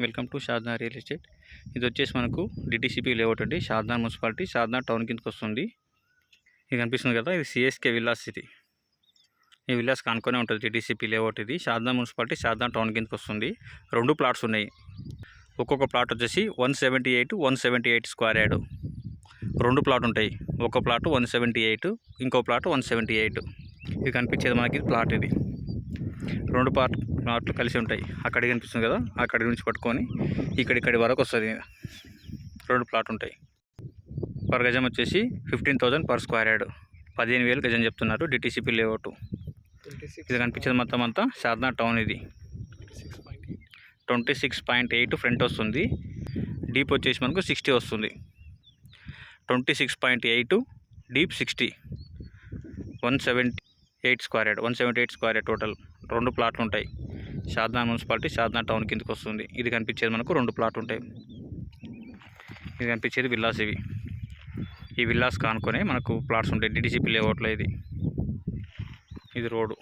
Welcome to Shadna real estate. ఇది వచ్చేసి మనకు డిటీసీపీ లేఅవుట్ అండి. షాద్నా మున్సిపాలిటీ, షాద్నా టౌన్ కిందకి వస్తుంది. ఇది కనిపిస్తుంది కదా, ఇది సిఎస్కే విల్లాస్. ఈ విల్లాస్ కానుకొనే ఉంటుంది డిటీసీపీ లేఅవుట్. ఇది షాద్నా మున్సిపాలిటీ, షాద్నా టౌన్ కిందకి వస్తుంది. 2 ప్లాట్స్ ఉన్నాయి. ఒక్కొక్క ప్లాట్ వచ్చేసి 178 స్క్వేర్ యార్డ్. 2 ప్లాట్ ఉంటాయి. ఒక ప్లాట్ 178, ఇంకో ప్లాట్ 178. ఇది కనిపించేది మనకి ప్లాట్. ఇది 2 ప్లాట్లు కలిసి ఉంటాయి. అక్కడికి కనిపిస్తుంది కదా, అక్కడి నుంచి పట్టుకొని ఇక్కడి వరకు వస్తుంది. 2 ప్లాట్ ఉంటాయి. పర్ గజం వచ్చేసి 15,000 పర్ స్క్వేర్ యార్డ్. 15,000 గజం చెప్తున్నారు డిటీసీపీ లేఅవుట్. ఇది కనిపించేది మొత్తం అంతా షాద్నా టౌన్. ఇది 26.8 ఫ్రంట్ వస్తుంది. డీప్ వచ్చేసి మనకు 60 వస్తుంది. 26.8 డీప్ 60, 178 స్క్వేర్ యార్డ్ టోటల్. 2 ప్లాట్లు ఉంటాయి. షాద్నా మున్సిపాలిటీ, షాద్నా టౌన్ కిందకి వస్తుంది. ఇది కనిపించేది మనకు 2 ప్లాట్లు ఉంటాయి. ఇది కనిపించేది విల్లాస్. ఈ విల్లాస్ కానుకొని మనకు ప్లాట్స్ ఉంటాయి డిటీసీపీ లేఅవుట్లో. ఇది రోడ్డు.